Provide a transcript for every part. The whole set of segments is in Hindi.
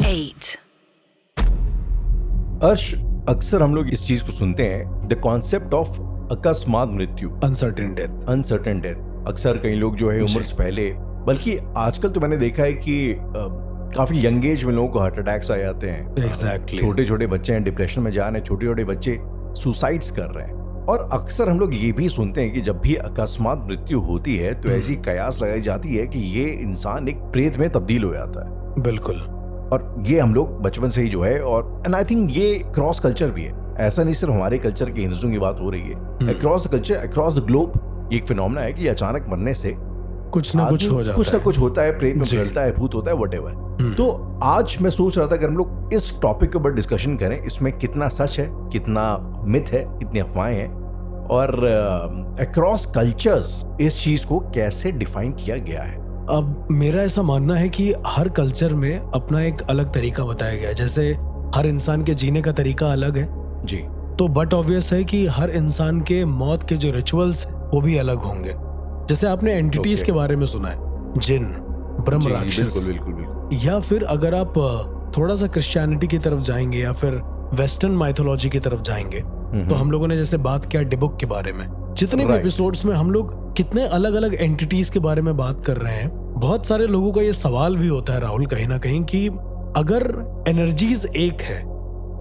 8. अर्श, अक्सर हम लोग इस चीज को सुनते हैं, द कॉन्सेप्ट ऑफ अकस्मात मृत्यु, अनसर्टेन डेथ। अक्सर कई लोग जो है उम्र से पहले, बल्कि आजकल तो मैंने देखा है कि काफी यंग एज में लोगों को हार्ट अटैक्स आ जाते हैं। एग्जैक्टली। छोटे छोटे बच्चे हैं डिप्रेशन में जा रहे हैं, छोटे छोटे बच्चे सुसाइड्स कर रहे हैं। और अक्सर हम लोग ये भी सुनते हैं कि जब भी अकस्मात मृत्यु होती है तो ऐसी कयास लगाई जाती है कि ये इंसान एक प्रेत में तब्दील हो जाता है। बिल्कुल। और ये हम लोग बचपन से ही जो है, और एंड आई थिंक ये क्रॉस कल्चर भी है, ऐसा नहीं सिर्फ हमारे कल्चर के हिंदुओं की बात हो रही है, across the culture, across the globe ये एक फिनोमेना है कि अचानक मरने से कुछ ना कुछ हो जाता है, कुछ ना कुछ होता है, प्रेत में बदलता है, भूत होता है, व्हाटएवर। तो आज मैं सोच रहा था अगर हम लोग इस टॉपिक के ऊपर डिस्कशन करें, इसमें कितना सच है, कितना मिथ है, कितनी अफवाहें हैं, और अक्रॉस कल्चर्स इस चीज को कैसे डिफाइन किया गया है। अब मेरा ऐसा मानना है कि हर कल्चर में अपना एक अलग तरीका बताया गया है। जैसे हर इंसान के जीने का तरीका अलग है जी, तो बट ऑब्वियस है कि हर इंसान के मौत के जो रिचुअल्स हैं वो भी अलग होंगे। जैसे आपने एंटिटीज के बारे में सुना है, जिन, ब्रह्म राक्षस, बिल्कुल। या फिर अगर आप थोड़ा सा क्रिश्चियनिटी की तरफ जाएंगे या फिर वेस्टर्न माइथोलॉजी की तरफ जाएंगे तो हम लोगों ने जैसे बात किया डिबुक के बारे में, जितने भी एपिसोड्स में हम लोग कितने अलग अलग एंटिटीज के बारे में बात कर रहे हैं। बहुत सारे लोगों का ये सवाल भी होता है राहुल, कहीं ना कहीं, कि अगर एनर्जीज एक है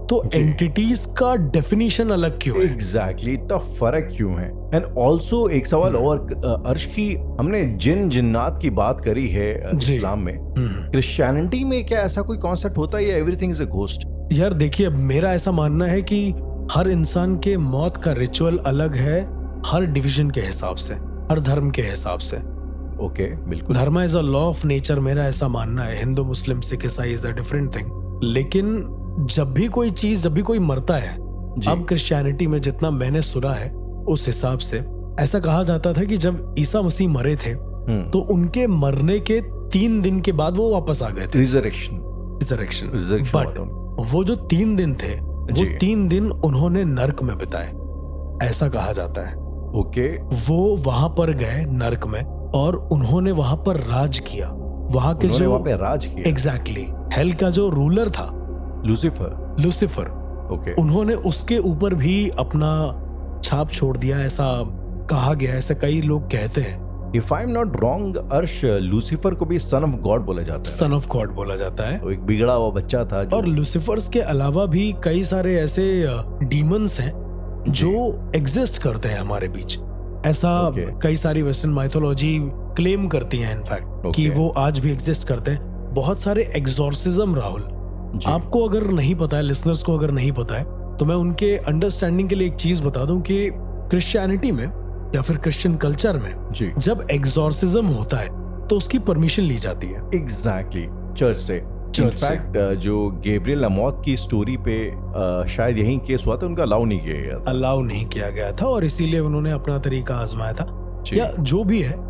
तो एंटिटीज का डेफिनेशन अलग क्यों है? एग्जैक्टली, इतना फर्क क्यों है? एंड ऑल्सो एक सवाल और अर्श की, हमने जिन जिन्नात की बात करी है इस्लाम में, क्रिश्चियनिटी में क्या ऐसा कोई कॉन्सेप्ट होता है या एवरीथिंग इज अ घोस्ट? यार देखिए, मेरा ऐसा मानना है कि हर इंसान के मौत का रिचुअल अलग है, हर डिवीजन के हिसाब से, हर धर्म के हिसाब से। ओके, बिल्कुल। धर्म is a law of nature, मेरा ऐसा मानना है। हिंदू, मुस्लिम, सिख, ईसाई इज अ डिफरेंट थिंग। लेकिन जब भी कोई चीज, जब भी कोई मरता है, अब क्रिश्चियनिटी में जितना मैंने सुना है उस हिसाब से ऐसा कहा जाता था कि जब ईसा मसीह मरे थे तो उनके मरने के 3 दिन के बाद वो वापस आ गए थे। रिजरेक्शन। बट वो जो 3 दिन थे, वो 3 दिन उन्होंने नर्क में बिताए, ऐसा कहा जाता है। ओके। वो वहां पर गए नर्क में और उन्होंने वहां पर राज किया। वहां के जो राज किया, एग्जैक्टली, हेल का जो रूलर था लूसीफर, ओके, उन्होंने उसके ऊपर भी अपना छाप छोड़ दिया, ऐसा कहा गया, ऐसे कई लोग कहते हैं। If I am not wrong अर्श, लूसीफर को भी सन ऑफ गॉड बोला जाता है। सन ऑफ गॉड बोला जाता है। तो एक बिगड़ा हुआ बच्चा था और लूसीफर्स के अलावा भी कई सारे ऐसे डीमंस हैं जो एग्जिस्ट करते हैं हमारे बीच। ऐसा कई सारी वेस्टर्न माइथोलॉजी क्लेम करती है इनफैक्ट कि वो आज भी एग्जिस्ट करते हैं। बहुत सारे एग्जॉर्सिज्म, राहुल, आपको अगर नहीं पता है, लिसनर्स को अगर नहीं पता है, तो मैं उनके अंडरस्टैंडिंग के लिए एक चीज बता दूं कि क्रिश्चियनिटी में या फिर क्रिश्चियन कल्चर में जब एग्जॉर्सिज्म होता है तो उसकी परमिशन ली जाती है। एग्जैक्टली, चर्च से। इनफैक्ट जो गैब्रियल अमोत की स्टोरी पे शायद यही केस हुआ था, उनका अलाउ नहीं किया गया था और इसीलिए उन्होंने अपना तरीका आजमाया था, या जो भी है।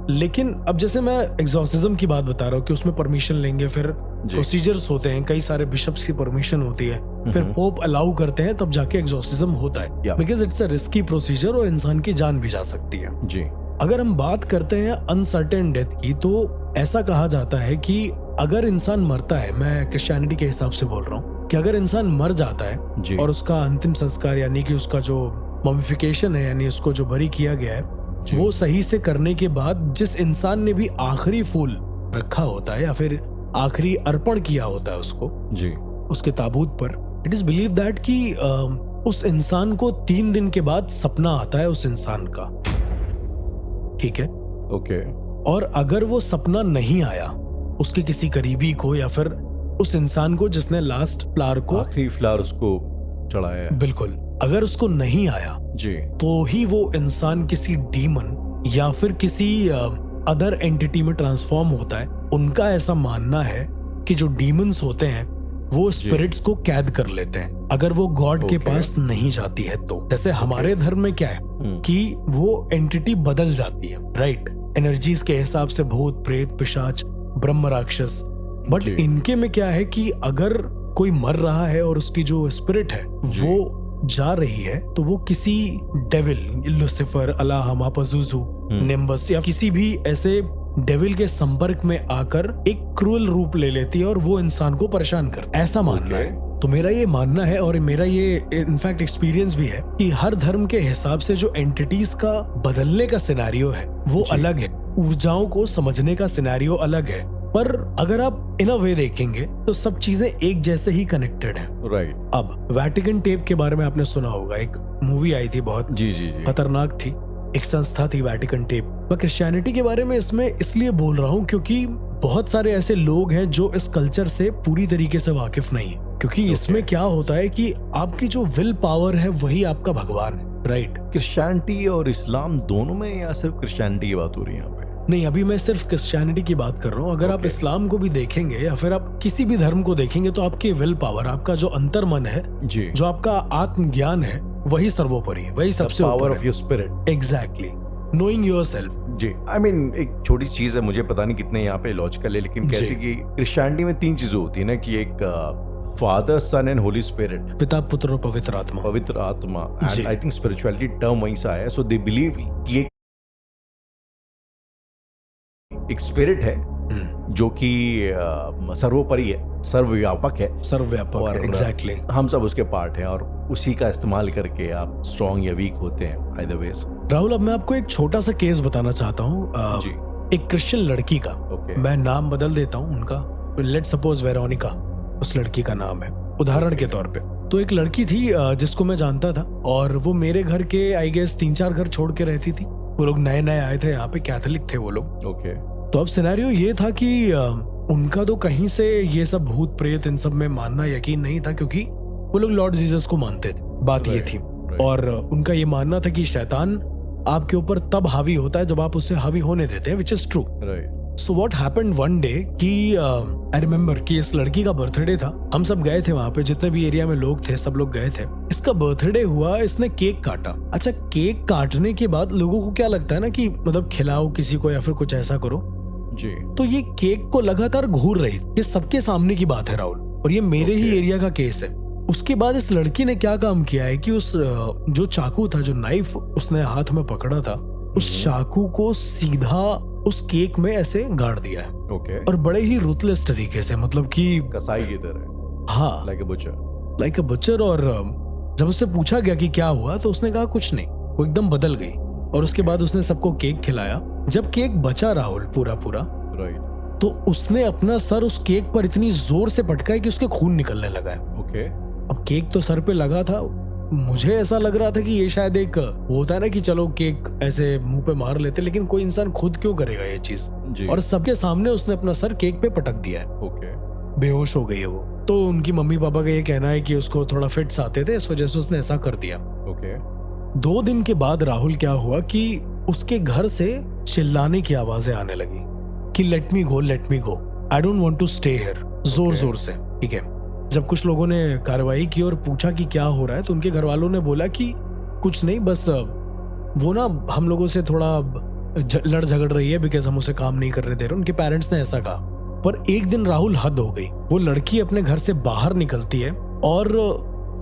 लेकिन अब जैसे मैं एग्जॉर्सिज्म की बात बता रहा हूँ कि उसमें परमिशन लेंगे, फिर प्रोसीजर्स होते हैं, कई सारे बिशप्स की परमिशन होती है, फिर पोप अलाउ करते हैं, तब जाके एग्जॉर्सिज्म होता है, because it's a risky procedure और इंसान की जान भी जा सकती है। जी। अगर हम बात करते हैं अनसर्टेन डेथ की, तो ऐसा कहा जाता है कि अगर इंसान मरता है, मैं क्रिश्चियनिटी के हिसाब से बोल रहा हूँ, कि अगर इंसान मर जाता है और उसका अंतिम संस्कार, यानी कि उसका जो ममिफिकेशन है, यानी उसको जो बरी किया गया है, वो सही से करने के बाद जिस इंसान ने भी आखिरी फूल रखा होता है या फिर आखिरी अर्पण किया होता है उसको जी, उसके ताबूत पर, इट इज बिलीव दैट कि उस इंसान को 3 दिन के बाद सपना आता है उस इंसान का, ठीक है? ओके। और अगर वो सपना नहीं आया उसके किसी करीबी को या फिर उस इंसान को जिसने लास्ट फ्लावर को, आखिरी फ्लावर उसको चढ़ाया, बिल्कुल, अगर उसको नहीं आया जी, तो ही वो इंसान किसी डीमन या फिर किसी अदर एंटिटी में ट्रांसफॉर्म होता है। उनका ऐसा मानना है कि जो डीमंस होते हैं वो स्पिरिट्स को कैद कर लेते हैं अगर वो गॉड के पास नहीं जाती है तो। जैसे हमारे धर्म में क्या है कि वो एंटिटी बदल जाती है, राइट? एनर्जीज के हिसाब से भूत, प्रेत, पिशाच, ब्रह्म राक्षस। बट इनके में क्या है कि अगर कोई मर रहा है और उसकी जो स्पिरिट है वो जा रही है, तो वो किसी डेविल, लूसीफर, अल्लाह, मापाजुजू, निम्बस या किसी भी ऐसे डेविल के संपर्क में आकर एक क्रूअल रूप ले लेती है और वो इंसान को परेशान करती है, ऐसा मानना है। तो मेरा ये मानना है और मेरा ये इनफैक्ट एक्सपीरियंस भी है कि हर धर्म के हिसाब से जो एंटिटीज का बदलने का सिनेरियो है वो अलग है, ऊर्जाओं को समझने का सिनेरियो अलग है, पर अगर आप इन अ वे देखेंगे तो सब चीजें एक जैसे ही कनेक्टेड हैं। राइट। अब वैटिकन टेप के बारे में आपने सुना होगा, एक मूवी आई थी, बहुत जी जी जी खतरनाक थी, एक संस्था थी वैटिकन टेप। मैं क्रिश्चियनिटी के बारे में इसमें इसलिए बोल रहा हूँ क्योंकि बहुत सारे ऐसे लोग हैं जो इस कल्चर से पूरी तरीके से वाकिफ नहीं है, क्योंकि इसमें क्या होता है कि आपकी जो विल पावर है वही आपका भगवान है। राइट। क्रिश्चियनिटी और इस्लाम दोनों में या सिर्फ क्रिश्चियनिटी की बात हो रही है यहाँ पे? नहीं, अभी मैं सिर्फ क्रिश्चियनिटी की बात कर रहा हूँ। अगर आप इस्लाम को भी देखेंगे या फिर आप किसी भी धर्म को देखेंगे तो आपकी विल पावर, आपका जो अंतर्मन है जी, जो आपका आत्मज्ञान है वही सर्वोपरि है, वही सबसे power of your spirit. Exactly, knowing yourself. जी, आई मीन एक छोटी सी चीज है, मुझे पता नहीं कितने यहाँ पे लॉजिकल है, लेकिन कहते हैं कि क्रिश्चियनिटी में 3 चीजें होती है ना, कि एक father, son and holy spirit, पिता, पुत्र और पवित्र आत्मा। पवित्र आत्मा। And I think spirituality term वहीं से आया है। सो दे बिलीव कि एक स्पिरिट है जो कि सर्वोपरि है, सर्वव्यापक है, सर्वव्यापक है। एग्जैक्टली, हम सब उसके पार्ट हैं और उसी का इस्तेमाल करके आप स्ट्रॉन्ग या वीक होते हैं, आइदर वेज। राहुल, अब मैं आपको एक छोटा सा केस बताना चाहता हूँ जी। एक क्रिश्चियन लड़की का। मैं नाम बदल देता हूँ उनका, लेट सपोज वेरोनिका उस लड़की का नाम है, उदाहरण के तौर पे। तो एक लड़की थी जिसको मैं जानता था और वो मेरे घर के आई गेस 3-4 घर छोड़ के रहती थी। वो लोग नए नए आए थे यहाँ पे, कैथोलिक थे वो लोग। ओके। तो अब सिनेरियो ये था कि उनका तो कहीं से ये सब भूत प्रेत इन सब में मानना यकीन नहीं था, क्योंकि वो लोग लॉर्ड जीसस को मानते थे। बात ये थी। और उनका ये मानना था कि शैतान आपके ऊपर तब हावी होता है जब आप उसे हावी होने देते हैं, which is true. So what happened one day कि आई रिमेम्बर कि इस लड़की का बर्थडे था, हम सब गए थे वहां पे, जितने भी एरिया में लोग थे सब लोग गए थे। इसका बर्थडे हुआ, इसने केक काटा। अच्छा, केक काटने के बाद लोगों को क्या लगता है ना कि मतलब खिलाओ किसी को या फिर कुछ ऐसा करो जी। तो ये केक को लगातार घूर रही, ये सबके सामने की बात है राहुल, और ये मेरे ही एरिया का केस है। उसके बाद इस लड़की ने क्या काम किया है कि उस जो चाकू था, जो नाइफ उसने हाथ में पकड़ा था, उस चाकू को सीधा उस केक में ऐसे गाड़ दिया है। ओके। और बड़े ही रूथलेस तरीके से, मतलब कि कसाई की तरह। हाँ, लाइक अ बुचर। और जब उससे पूछा गया कि क्या हुआ तो उसने कहा कुछ नहीं, वो एकदम बदल गई। और उसके बाद उसने सबको केक खिलाया। जब केक बचा राहुल पूरा राइट, तो उसने अपना सर उस केक पर इतनी जोर से पटका है कि उसके खून निकलने लगा है। ओके। अब केक तो सर पे लगा था, मुझे ऐसा लग रहा था कि ये शायद एक होता है ना कि चलो केक ऐसे मुंह पे मार लेते, लेकिन कोई इंसान खुद क्यों करेगा ये चीज। और सबके सामने उसने अपना सर केक पे पटक दिया है। ओके। बेहोश हो गई है वो। तो उनकी मम्मी पापा का ये कहना है कि उसको थोड़ा फिट्स आते थे, इस वजह से उसने ऐसा कर दिया। ओके। 2 दिन के बाद राहुल क्या हुआ कि उसके घर से चिल्लाने की आवाजें आने लगी कि let me go, I don't want to stay here, जोर से। ठीक है। जब कुछ लोगों ने कार्रवाई की और पूछा कि क्या हो रहा है, तो उनके घर वालों ने बोला कि कुछ नहीं, बस वो ना हम लोगों से थोड़ा लड़ झगड़ रही है बिकॉज हम उसे काम नहीं करने दे रहे। उनके पेरेंट्स ने ऐसा कहा। पर एक दिन राहुल हद हो गई, वो लड़की अपने घर से बाहर निकलती है और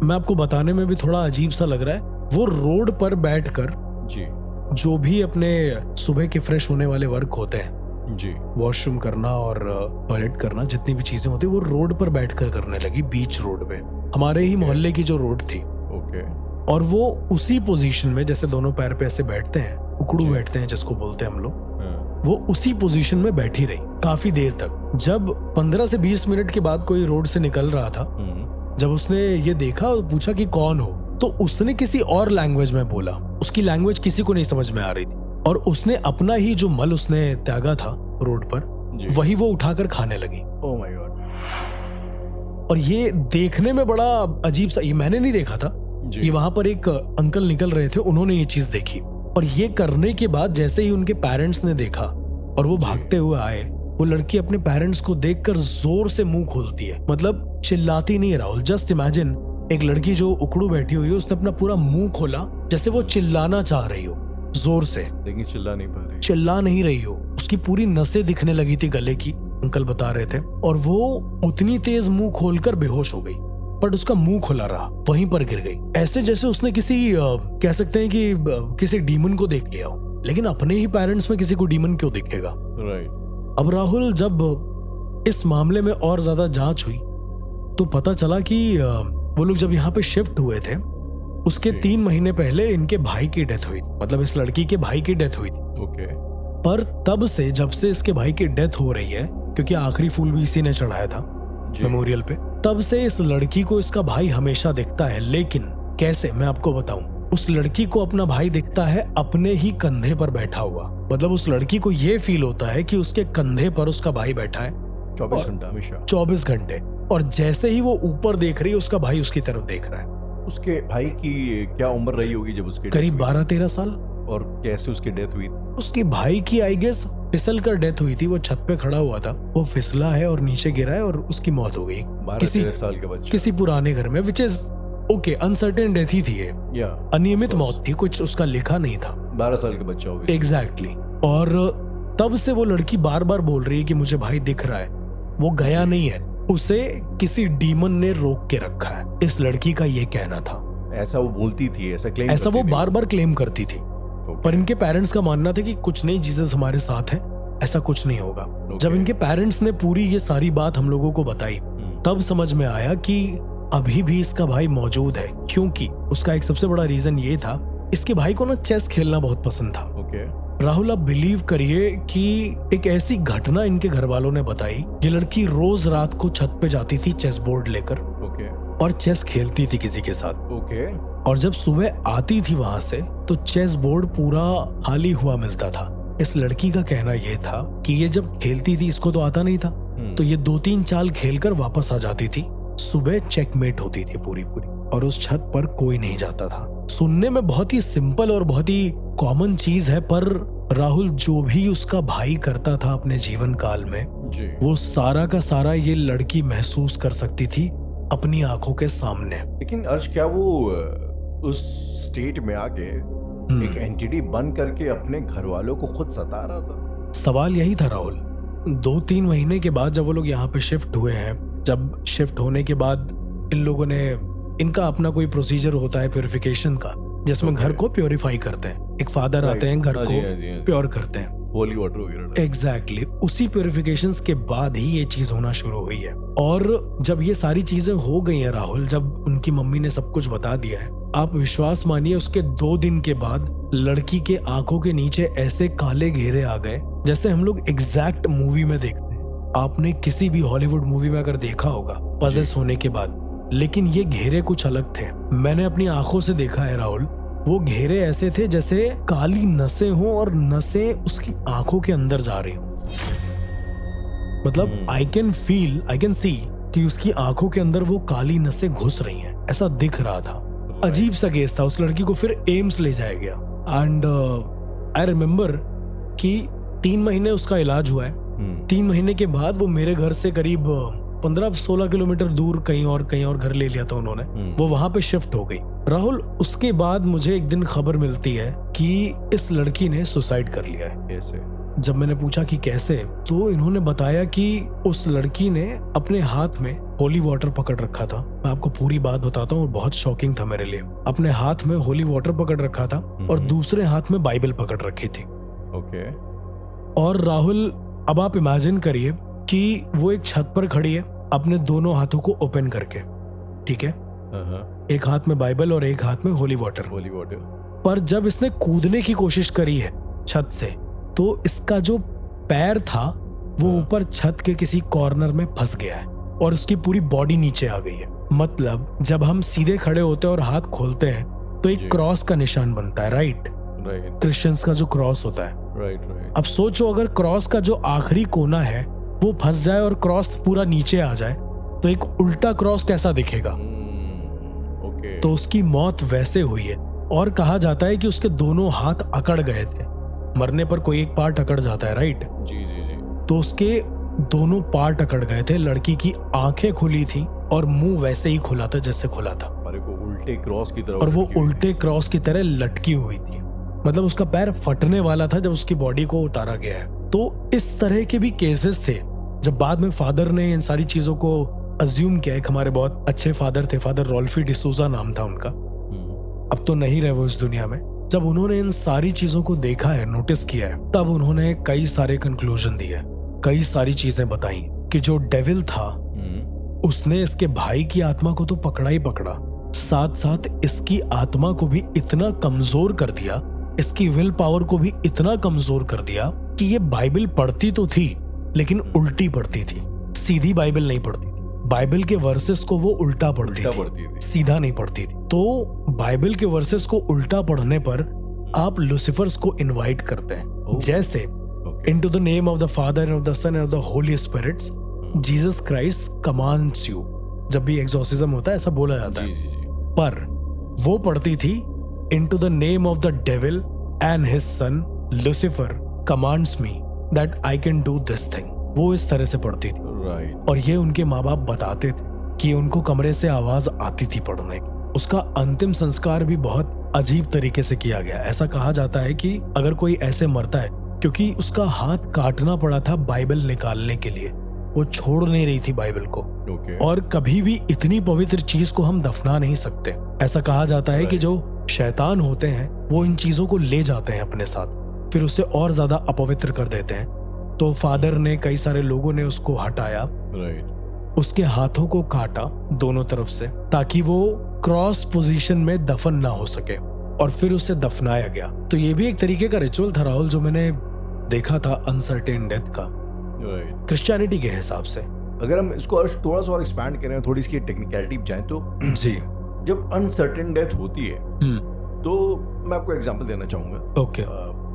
मैं आपको बताने में भी थोड़ा अजीब सा लग रहा है, वो रोड पर बैठकर जी, जो भी अपने सुबह के फ्रेश होने वाले वर्क होते हैं जी, वॉशरूम करना और टॉयलेट करना, जितनी भी चीजें होती है वो रोड पर बैठकर करने लगी, बीच रोड पे, हमारे ही मोहल्ले की जो रोड थी। ओके। और वो उसी पोजीशन में, जैसे दोनों पैर पे ऐसे बैठते हैं, उकड़ू बैठते हैं जिसको बोलते हैं हम लोग, वो उसी पोजीशन में बैठी रही काफी देर तक। जब 15 से 20 मिनट के बाद कोई रोड से निकल रहा था, जब उसने ये देखा और पूछा कि कौन हो, तो उसने किसी और लैंग्वेज में बोला। उसकी लैंग्वेज किसी को नहीं समझ में आ रही थी और उसने अपना ही जो मल उसने त्यागा था रोड पर, वही वो उठाकर खाने लगी। Oh my God. और ये देखने में बड़ा अजीब सा, ये मैंने नहीं देखा था, ये वहां पर एक अंकल निकल रहे थे, उन्होंने ये चीज देखी। और ये करने के बाद जैसे ही उनके पेरेंट्स ने देखा और वो भागते हुए आए, वो लड़की अपने पेरेंट्स को देखकर जोर से मुंह खोलती है, मतलब चिल्लाती नहीं है राहुल। जस्ट इमेजिन एक लड़की जो उकड़ू बैठी हुई है, उसने अपना पूरा मुंह खोला जैसे वो चिल्लाना चाह रही हो जोर से, लेकिन चिल्ला नहीं रही हो। उसकी पूरी नसें दिखने लगी थी गले की, अंकल बता रहे थे, और वो उतनी तेज मुंह खोलकर बेहोश हो गई। बट उसका मुंह खुला रहा, वहीं पर गिर गई, ऐसे जैसे उसने किसी कह सकते हैं कि किसी डीमन को देख लिया हो। लेकिन अपने ही पेरेंट्स में किसी को डीमन क्यों दिखेगा? राइट। अब राहुल, जब इस मामले में और ज्यादा जांच हुई तो पता चला कि वो लोग जब यहाँ पे शिफ्ट हुए थे उसके 3 महीने पहले इनके भाई की डेथ हुई, मतलब इस लड़की के भाई की डेथ हुई थी। ओके। पर तब से, जब से इसके भाई की डेथ हो रही है, क्योंकि आखिरी फूल भी इसी ने चढ़ाया था मेमोरियल पे, तब से इस लड़की को इसका भाई हमेशा दिखता है। लेकिन कैसे, मैं आपको बताऊं, उस लड़की को अपना भाई दिखता है अपने ही कंधे पर बैठा हुआ। मतलब उस लड़की को ये फील होता है कि उसके कंधे पर उसका भाई बैठा है 24 घंटा हमेशा। 24 घंटे। और जैसे ही वो ऊपर देख रही है, उसका भाई उसकी तरफ देख रहा है। उसके भाई की क्या उम्र रही होगी जब उसकी करीब 12-13 साल। और कैसे उसकी डेथ हुई? उसके भाई की आई गेस फिसल कर डेथ हुई थी। वो छत पे खड़ा हुआ था, वो फिसला है और नीचे गिरा है और उसकी मौत हो गई। 12-13 साल के बच्चे किसी पुराने घर में, which is okay, uncertain death ही थी ये, अनियमित मौत थी, कुछ उसका लिखा नहीं था। 12 साल का बच्चा होगा। एग्जैक्टली। और तब से वो लड़की बार बार बोल रही है कि मुझे भाई दिख रहा है। वो गया नहीं है, उसे किसी डीमन ने रोक के रखा है, इस लड़की का ये कहना था। ऐसा वो बोलती थी, ऐसा वो बार बार क्लेम करती थी। पर इनके पेरेंट्स का मानना था कि कुछ नहीं, जीसस हमारे साथ है, ऐसा कुछ नहीं होगा। जब इनके पेरेंट्स ने पूरी ये सारी बात हम लोगों को बताई, तब समझ में आया कि अभी भी इसका भाई मौजूद है। क्योंकि उसका एक सबसे बड़ा रीजन ये था, इसके भाई को ना चेस खेलना बहुत पसंद था। राहुल, आप बिलीव करिए कि एक ऐसी घटना इनके घर वालों ने बताई, ये लड़की रोज रात को छत पे जाती थी चेस बोर्ड लेकर और चेस खेलती थी किसी के साथ। और जब सुबह आती थी वहां से तो चेस बोर्ड पूरा खाली हुआ मिलता था। इस लड़की का कहना यह था कि ये जब खेलती थी, इसको तो आता नहीं था, तो ये 2-3 चाल खेलकर वापस आ जाती थी। सुबह चेकमेट होती थी पूरी और उस छत पर कोई नहीं जाता था। सुनने में बहुत ही सिंपल और बहुत ही कॉमन चीज है, पर राहुल, जो भी उसका भाई करता था अपने जीवन काल में, वो सारा का सारा ये लड़की महसूस कर सकती थी अपनी आंखों के सामने। लेकिन अर्श, क्या वो उस स्टेट में आके एक एंटिटी बन करके अपने घर वालों को खुद सता रहा था? सवाल यही था राहुल। 2-3 महीने के बाद जब वो लोग यहाँ पे शिफ्ट हुए हैं, जब शिफ्ट होने के बाद इन लोगों ने, इनका अपना कोई प्रोसीजर होता है प्योरिफिकेशन का, जिसमें घर को प्योरीफाई करते हैं। एक फादर आते हैं, घर को प्योर करते हैं, होली वाटर वगैरह। एग्जैक्टली। उसी प्योरिफिकेशंस के बाद ही ये चीज होना शुरू हुई है। और जब ये सारी चीजें हो गई हैं राहुल, जब उनकी मम्मी ने सब कुछ बता दिया है, आप विश्वास मानिए, उसके 2 दिन के बाद लड़की के आंखों के नीचे ऐसे काले घेरे आ गए जैसे हम लोग एग्जैक्ट मूवी में देखते हैं। आपने किसी भी हॉलीवुड मूवी में अगर देखा होगा पजेस होने के बाद, लेकिन ये घेरे कुछ अलग थे। मैंने अपनी आंखों से देखा है राहुल, वो घेरे ऐसे थे जैसे काली नसें हों और नसें उसकी आंखों के अंदर जा रही हों। मतलब आई कैन सी कि उसकी आंखों के अंदर वो काली नसें घुस रही हैं, ऐसा दिख रहा था। अजीब सा केस था। उस लड़की को फिर एम्स ले जाया गया एंड आई रिमेम्बर कि 3 महीने उसका इलाज हुआ है। 3 महीने के बाद वो मेरे घर से करीब 15-16 किलोमीटर दूर कहीं और घर ले लिया था उन्होंने। वो वहां पे शिफ्ट हो गई। राहुल, उसके बाद मुझे एक दिन खबर मिलती है कि इस लड़की ने सुसाइड कर लिया है। कैसे? जब मैंने पूछा कि कैसे, तो इन्होंने बताया कि उस लड़की ने अपने हाथ में होली वाटर पकड़ रखा था। मैं आपको पूरी बात बताता हूँ, बहुत शॉकिंग था मेरे लिए। अपने हाथ में होली वाटर पकड़ रखा था और दूसरे हाथ में बाइबल पकड़ रखी थी। और राहुल, अब आप इमेजिन करिए कि वो एक छत पर खड़ी है अपने दोनों हाथों को ओपन करके, ठीक है, एक हाथ में बाइबल और एक हाथ में होली वाटर। पर जब इसने कूदने की कोशिश करी है छत से, तो इसका जो पैर था वो ऊपर छत के किसी कॉर्नर में फंस गया है और उसकी पूरी बॉडी नीचे आ गई है। मतलब जब हम सीधे खड़े होते हैं और हाथ खोलते हैं तो एक क्रॉस का निशान बनता है, राइट? क्रिश्चियंस का जो क्रॉस होता है। अब सोचो, अगर क्रॉस का जो आखिरी कोना है वो फंस जाए और क्रॉस पूरा नीचे आ जाए तो एक उल्टा क्रॉस कैसा दिखेगा? तो उसकी मौत वैसे हुई है। और कहा जाता है कि उसके दोनों हाथ अकड़ गए थे। मरने पर कोई एक पार्ट अकड़ जाता है, राइट? जी। तो उसके दोनों पार्ट अकड़ गए थे। लड़की की आंखें खुली थी और मुंह वैसे ही खुला था जैसे खुला था, उल्टे क्रॉस की तरह। और वो उल्टे क्रॉस की तरह लटकी हुई थी। मतलब उसका पैर फटने वाला था जब उसकी बॉडी को उतारा गया है। तो इस तरह के भी केसेस थे। जब बाद में फादर ने इन सारी चीजों को अज्यूम किया, एक हमारे बहुत अच्छे फादर थे, फादर रोल्फी डिसूजा नाम था उनका, अब तो नहीं रहे वो इस दुनिया में, जब उन्होंने इन सारी चीजों को देखा है, नोटिस किया है, तब उन्होंने कई सारे कंक्लूजन दिए, कई सारी चीजें बताई कि जो डेविल था उसने इसके भाई की आत्मा को तो पकड़ा ही पकड़ा, साथ साथ इसकी आत्मा को भी इतना कमजोर कर दिया, इसकी विल पावर को भी इतना कमजोर कर दिया कि ये बाइबल पढ़ती तो थी लेकिन उल्टी पढ़ती थी, सीधी बाइबल नहीं पढ़ती थी। बाइबल के वर्सेस को वो उल्टा पढ़ती थी, सीधा नहीं पढ़ती थी। तो बाइबल के वर्सेस को उल्टा पढ़ने पर आप लूसीफर्स को इनवाइट करते हैं, जैसे into the name of the father and of the son and of the holy spirits Jesus Christ commands you. जब भी एक्सोर्सिज्म होता है ऐसा बोला जाता है, पर वो पढ़ती थी into the name of the devil and his son Lucifer commands me that I can do this thing. वो इस तरह से पढ़ती थी, और ये उनके माँ बाप बताते थे कि उनको कमरे से आवाज आती थी पढ़ने की। उसका अंतिम संस्कार भी बहुत अजीब तरीके से किया गया। ऐसा कहा जाता है कि अगर कोई ऐसे मरता है, क्योंकि उसका हाथ काटना पड़ा था बाइबल निकालने के लिए, वो छोड़ नहीं रही थी बाइबल को। और कभी भी इतनी पवित्र चीज को हम दफना नहीं सकते। ऐसा कहा जाता है कि जो शैतान होते हैं वो इन चीजों को ले जाते हैं अपने साथ, फिर उसे और ज्यादा अपवित्र कर देते हैं। तो फादर ने, कई सारे लोगों ने उसको हटाया, उसके हाथों को काटा दोनों तरफ से, ताकि वो क्रॉस पोजीशन में दफन ना हो सके, और फिर उसे दफनाया गया। तो ये भी एक तरीके का रिचुअल था राहुल, जो मैंने देखा था अनसर्टेन डेथ का क्रिश्चियनिटी के हिसाब से। अगर हम इसको थोड़ा सा और एक्सपैंड करें, थोड़ी इसकी टेक्निकलिटी जाए तो जी, जब अनसर्टेन डेथ होती है तो मैं आपको एग्जांपल देना चाहूंगा। ओके।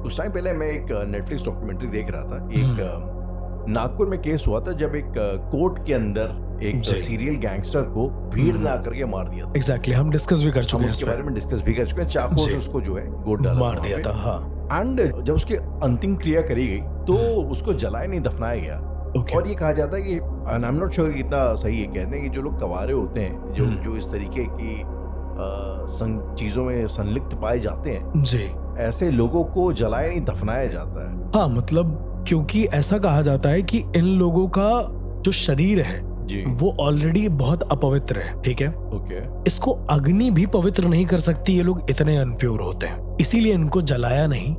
कुछ टाइम पहले मैं एक नेटफ्लिक्स डॉक्यूमेंट्री देख रहा था। एक नागपुर में केस हुआ था जब एक कोर्ट के अंदर एक सीरियल गैंगस्टर को भीड़ ना करके मार दिया था। एग्जैक्टली, हम डिस्कस भी कर चुके हैं, इसके बारे में डिस्कस भी कर चुके हैं। चाकू से उसको जो है गोद डाला, मार दिया था। हाँ। एंड जब उसकी अंतिम क्रिया करी गई तो उसको जलाया नहीं, दफनाया गया। और ये कहा जाता है कि आई एम नॉट श्योर कितना सही है, कहते हैं कि जो लोग कवारे होते हैं, जो इस तरीके की चीजों में संलिप्त पाए जाते हैं जी, ऐसे लोगों को जलाया नहीं, दफनाया जाता है। हाँ, मतलब क्योंकि ऐसा कहा जाता है कि इन लोगों का जो शरीर है वो ऑलरेडी बहुत अपवित्र है, ठीक है? इसको अग्नि भी पवित्र नहीं कर सकती, ये लोग इतने अनप्योर होते हैं। इसीलिए इनको जलाया नहीं,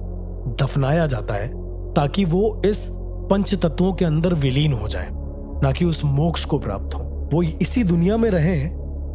दफनाया जाता है, ताकि वो इस पंच तत्वों के अंदर विलीन हो जाए, ना कि उस मोक्ष को प्राप्त हो। वो इसी दुनिया में रहे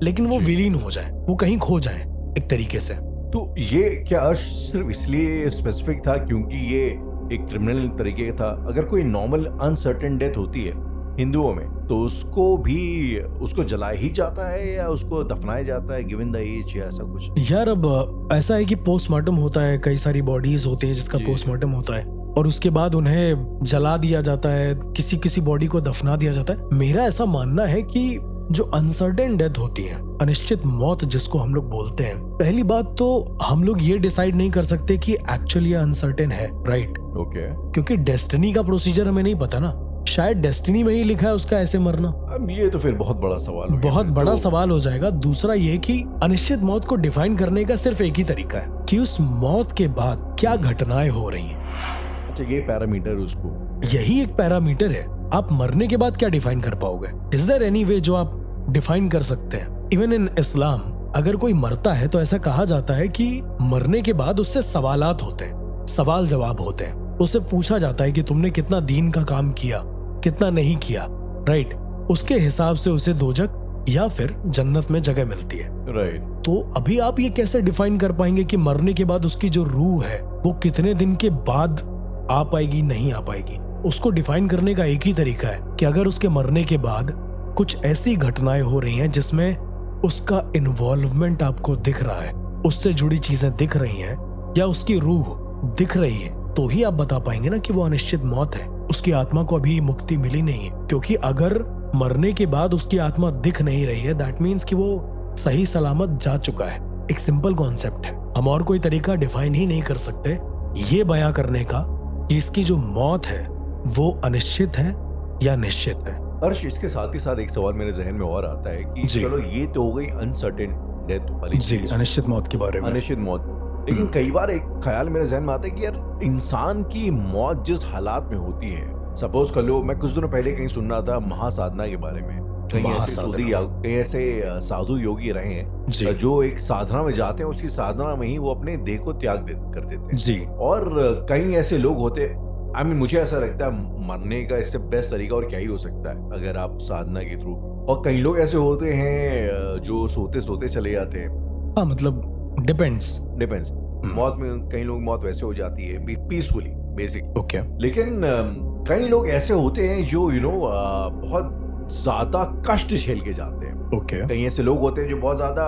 लेकिन वो विलीन हो जाए, वो कहीं खो जाए एक तरीके से। तो ये क्या सिर्फ इसलिए स्पेसिफिक था क्योंकि ये एक क्रिमिनल तरीके का था? अगर कोई नॉर्मल अनसर्टेन डेथ होती है हिंदुओं में तो उसको जलाया ही जाता है या उसको दफनाया जाता है गिवन द एज, या ऐसा कुछ? यार अब ऐसा है कि पोस्टमार्टम होता है, कई सारी बॉडीज होती है जिसका पोस्टमार्टम होता है, और उसके बाद उन्हें जला दिया जाता है, किसी बॉडी को दफना दिया जाता है। मेरा ऐसा मानना है कि जो अनसर्टेन डेथ होती है, अनिश्चित मौत जिसको हम लोग बोलते हैं, पहली बात तो हम लोग ये डिसाइड नहीं कर सकते कि एक्चुअली अनसर्टेन है, राइट? क्योंकि डेस्टिनी का प्रोसीजर हमें नहीं पता ना, शायद डेस्टिनी में ही लिखा है उसका ऐसे मरना। अब ये तो फिर बहुत बड़ा सवाल हो, बहुत बड़ा सवाल हो जाएगा। दूसरा ये कि अनिश्चित मौत को डिफाइन करने का सिर्फ एक ही तरीका है कि उस मौत के बाद क्या घटनाएं हो रही हैं। अच्छा, ये पैरामीटर, उसको यही एक पैरामीटर है। आप मरने के बाद क्या डिफाइन कर पाओगे? इज देयर एनी वे जो आप डिफाइन कर सकते हैं? इवन इन इस्लाम अगर कोई मरता है तो ऐसा कहा जाता है कि मरने के बाद उससे सवालात होते हैं, सवाल जवाब होते हैं। उससे पूछा जाता है कि तुमने कितना दीन का काम किया, कितना नहीं किया, राइट? उसके हिसाब से उसे दोजक या फिर जन्नत में जगह मिलती है, राइट? तो अभी आप ये कैसे डिफाइन कर पाएंगे कि मरने के बाद उसकी जो रूह है वो कितने दिन के बाद आ पाएगी, नहीं आ पाएगी? उसको डिफाइन करने का एक ही तरीका है कि अगर उसके मरने के बाद कुछ ऐसी घटनाएं हो रही हैं जिसमें उसका इन्वॉल्वमेंट आपको दिख रहा है, उससे जुड़ी चीजें दिख रही हैं, या उसकी रूह दिख रही है, तो ही आप बता पाएंगे ना कि वो अनिश्चित मौत है, उसकी आत्मा को अभी मुक्ति मिली नहीं है। क्योंकि अगर मरने के बाद उसकी आत्मा दिख नहीं रही है, दैट मीन्स कि वो सही सलामत जा चुका है। एक सिंपल कॉन्सेप्ट है, हम और कोई तरीका डिफाइन ही नहीं कर सकते ये बयां करने का कि इसकी जो मौत है वो अनिश्चित है या निश्चित है। अर्श, इसके साथ ही साथ एक सवाल मेरे जहन में और आता है कि चलो ये तो हो गई अनसर्टेन डेथ वाली चीज, अनिश्चित मौत के बारे में, अनिश्चित मौत, लेकिन कई बार एक ख्याल मेरे जहन में आता है कि यार इंसान की मौत जिस हालात में होती है, सपोज कर लो, मैं कुछ दिनों पहले कहीं सुन रहा था महासाधना के बारे में कई ऐसे साधु योगी रहे हैं जो एक साधना में जाते हैं, उसी साधना में ही वो अपने देह को त्याग कर देते हैं जी। और कई ऐसे लोग होते हैं, मुझे ऐसा लगता है मरने का इससे बेस्ट तरीका और क्या ही हो सकता है अगर आप साधना के थ्रू। और कई लोग ऐसे होते हैं जो सोते सोते चले जाते हैं। हाँ, मतलब डिपेंड्स। मौत में कई लोग मौत वैसे हो जाती है पीसफुली बेसिक। ओके। लेकिन कई लोग ऐसे होते हैं जो बहुत ज्यादा कष्ट झेल के जाते हैं। ओके। कई ऐसे लोग होते हैं जो बहुत ज्यादा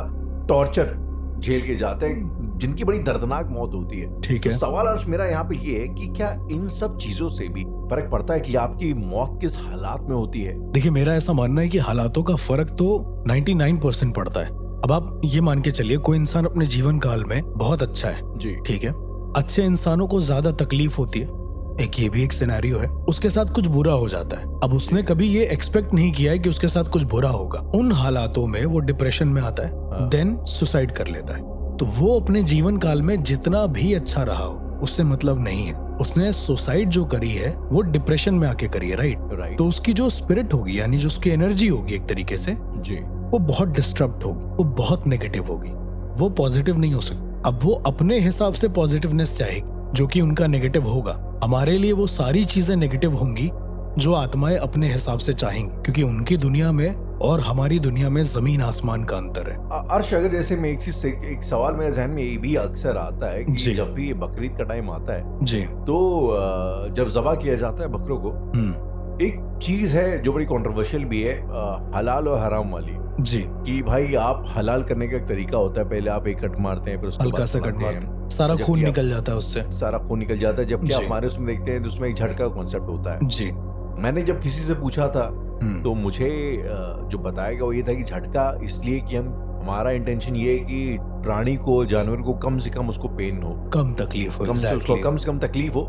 टॉर्चर झेल के जाते हैं, जिनकी बड़ी दर्दनाक मौत होती है। ठीक है। तो सवाल अर्श मेरा यहाँ पे ये है कि क्या इन सब चीजों से भी फर्क पड़ता है कि आपकी मौत किस हालात में होती है? देखिए, मेरा ऐसा मानना है कि हालातों का फर्क तो 99% पड़ता है। अब आप ये मान के चलिए, कोई इंसान अपने जीवन काल में बहुत अच्छा है जी, ठीक है, अच्छे इंसानों को ज्यादा तकलीफ होती है, ये भी एक सिनेरियो है, उसके साथ कुछ बुरा हो जाता है। अब उसने कभी ये एक्सपेक्ट नहीं किया है कि उसके साथ कुछ बुरा होगा। उन हालातों में वो डिप्रेशन में आता है, देन सुसाइड कर लेता है। तो वो अपने जीवन काल में जितना भी अच्छा रहा हो उससे मतलब नहीं है। उसने सुसाइड जो करी है वो डिप्रेशन में आके करी है, राइट। तो उसकी जो स्पिरिट होगी, यानी जो उसकी एनर्जी होगी एक तरीके से जी, वो बहुत डिस्टर्ब होगी, वो बहुत नेगेटिव होगी, वो पॉजिटिव नहीं हो सकती। अब वो अपने हिसाब से पॉजिटिवनेस चाहेगी जो कि उनका नेगेटिव होगा। हमारे लिए वो सारी चीजें नेगेटिव होंगी जो आत्माएं अपने हिसाब से चाहेंगी, क्योंकि उनकी दुनिया में और हमारी दुनिया में जमीन आसमान का अंतर है। अर्श, अगर जैसे मैं एक सवाल मेरे जहन में ये भी अक्सर आता है कि जब भी बकरीद का टाइम आता है जी, तो जब ज़बा किया जाता है बकरों को, एक चीज है जो बड़ी कंट्रोवर्शियल भी है, हलाल और हराम वाली जी, कि भाई आप हलाल करने का एक तरीका होता है, पहले आप एक कट मारते हैं, फिर उसके हल्का सा कट मारते हैं, सारा खून निकल जाता है उससे, सारा खून निकल जाता है। जबकि हमारे उसमें देखते हैं तो उसमें एक झटका कॉन्सेप्ट होता है जी। मैंने जब किसी से पूछा था तो मुझे जो बताया गया वो ये था कि झटका इसलिए कि हमारा इंटेंशन ये है कि प्राणी को, जानवर को कम से कम उसको पेन हो, कम तकलीफ हो, उसको कम से कम तकलीफ हो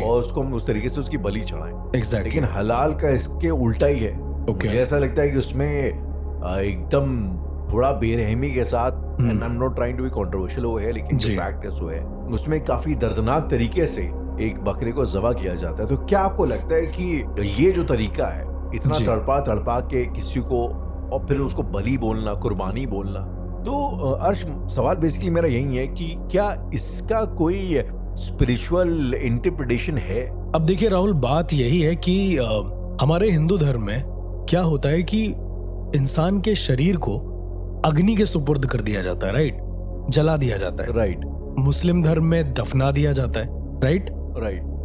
और उसको हम उस तरीके से उसकी बलि चढ़ाएं। लेकिन हलाल का इसके उल्टा ही है। मुझे ऐसा लगता है कि उसमें एकदम थोड़ा बेरहमी के साथ, and I am not trying to be controversial वो है, लेकिन जो फैक्ट है सो है, उसमें काफी दर्दनाक तरीके से एक बकरे को ज़बा किया जाता है। तो क्या आपको लगता है कि ये जो तरीका है, इतना तड़पा के किसी को और फिर उसको बलि बोलना, कुर्बानी बोलना, तो अर्श सवाल बेसिकली मेरा यही है कि क्या इसका कोई स्पिरिचुअल इंटरप्रिटेशन है? अब देखिए राहुल, बात यही है कि हमारे हिंदू धर्म में क्या होता है कि इंसान के शरीर को अग्नि के सुपुर्द कर दिया जाता है, राइट, जला दिया जाता है, राइट। मुस्लिम धर्म में दफना दिया जाता है, राइट।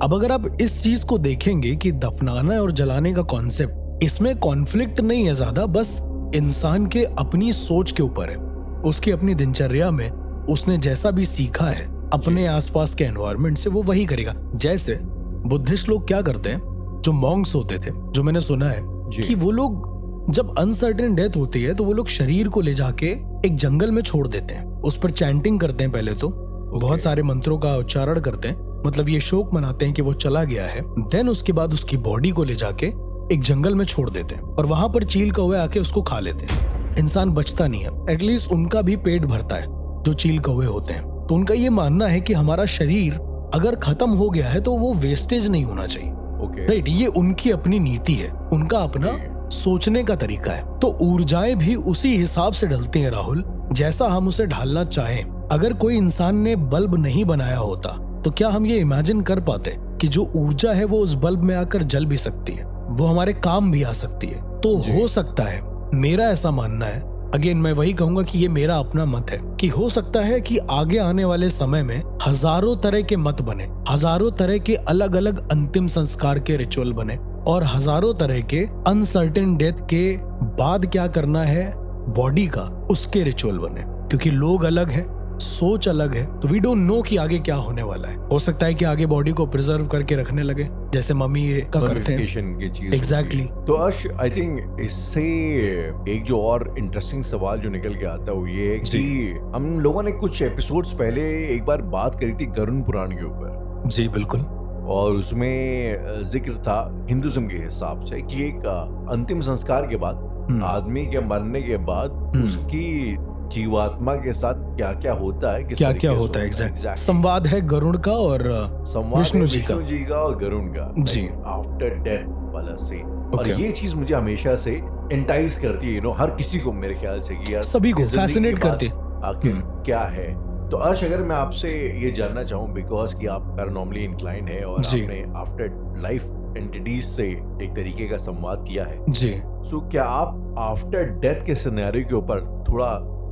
अब अगर आप इस चीज को देखेंगे कि दफनाना और जलाने का कॉन्सेप्ट, इसमें कॉन्फ्लिक्ट नहीं है ज्यादा, बस इंसान के अपनी सोच के ऊपर है, उसकी अपनी दिनचर्या में उसने जैसा भी सीखा है अपने आसपास के एनवायरनमेंट से वो वही करेगा। जैसे बुद्धिस्ट लोग क्या करते हैं, जो मॉन्क्स होते थे, जो मैंने सुना है कि वो लोग जब अनसर्टेन डेथ होती है तो वो लोग शरीर को ले जाके एक जंगल में छोड़ देते हैं, उस पर चैंटिंग करते हैं, पहले तो बहुत सारे मंत्रों का उच्चारण करते हैं, मतलब ये शोक मनाते हैं कि वो चला गया है। देन उसके बाद उसकी बॉडी को ले जाके एक जंगल में छोड़ देते हैं और वहां पर चील कौवे आके उसको खा लेते हैं। इंसान बचता नहीं है, एटलीस्ट उनका भी पेट भरता है जो चील कौवे होते हैं। तो उनका ये मानना है कि हमारा शरीर अगर खत्म हो गया है तो वो वेस्टेज नहीं होना चाहिए, राइट। ये उनकी अपनी नीति है, उनका अपना सोचने का तरीका है। तो ऊर्जाएं भी उसी हिसाब से ढलती हैं राहुल, जैसा हम उसे ढालना चाहें। अगर कोई इंसान ने बल्ब नहीं बनाया होता तो क्या हम ये इमेजिन कर पाते कि जो ऊर्जा है वो उस बल्ब में आकर जल भी सकती है, वो हमारे काम भी आ सकती है? तो हो सकता है, मेरा ऐसा मानना है, अगेन मैं वही कहूंगा कि ये मेरा अपना मत है, कि हो सकता है कि आगे आने वाले समय में हजारों तरह के मत बने, हजारों तरह के अलग अलग अंतिम संस्कार के रिचुअल बने और हजारों तरह के अनसर्टेन डेथ के बाद क्या करना है बॉडी का, उसके रिचुअल बने, क्योंकि लोग अलग हैं, सोच अलग है। तो वी डोंट नो कि आगे क्या होने वाला है। हो सकता है कि आगे बॉडी को प्रिजर्व करके रखने लगे, जैसे मम्मी का करते हैं। एग्जैक्टली। तो अर्श, आई थिंक इससे एक जो और इंटरेस्टिंग सवाल जो निकल के आता है वो ये है कि हम लोगों ने कुछ एपिसोड्स पहले एक बार बात करी थी गरुड़ पुराण के ऊपर। जी बिल्कुल। और उसमें जिक्र था हिंदुज्म के हिसाब से कि एक अंतिम संस्कार के बाद, आदमी के मरने के बाद उसकी जीवात्मा के साथ क्या क्या होता है, क्या क्या होता है, एग्जैक्ट संवाद है गरुड़ का और विष्णु जी का और गरुड़ का, जी, आफ्टर डेथ वाला से। और ये चीज मुझे हमेशा से एंटाइज करती है, हर किसी को मेरे ख्याल से कि यार सभी को इस जिंदगी फैसिनेट के बाद करती आखिर क्या है। तो अर्श, अगर मैं आपसे ये जानना चाहूँ, बिकॉज कि आप पैरानॉर्मली इंक्लाइंड है और जी। आपने आफ्टर लाइफ एंटिटीज से एक तरीके का संवाद किया है, जी। सो क्या आप आफ्टर डेथ के सिनेरियो के ऊपर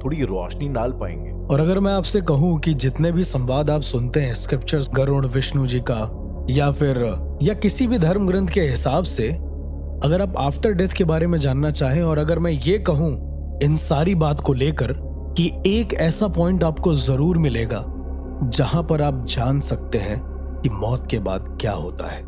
थोड़ी रोशनी डाल पाएंगे? और अगर मैं आपसे कहूं कि जितने भी संवाद आप सुनते हैं स्क्रिप्चर्स, गरुड़, विष्णु जी का या किसी भी धर्म ग्रंथ के हिसाब से, अगर आप आफ्टर डेथ के बारे में जानना चाहें, और अगर मैं ये कहूं इन सारी बात को लेकर कि एक ऐसा पॉइंट आपको जरूर मिलेगा जहां पर आप जान सकते हैं कि मौत के बाद क्या होता है।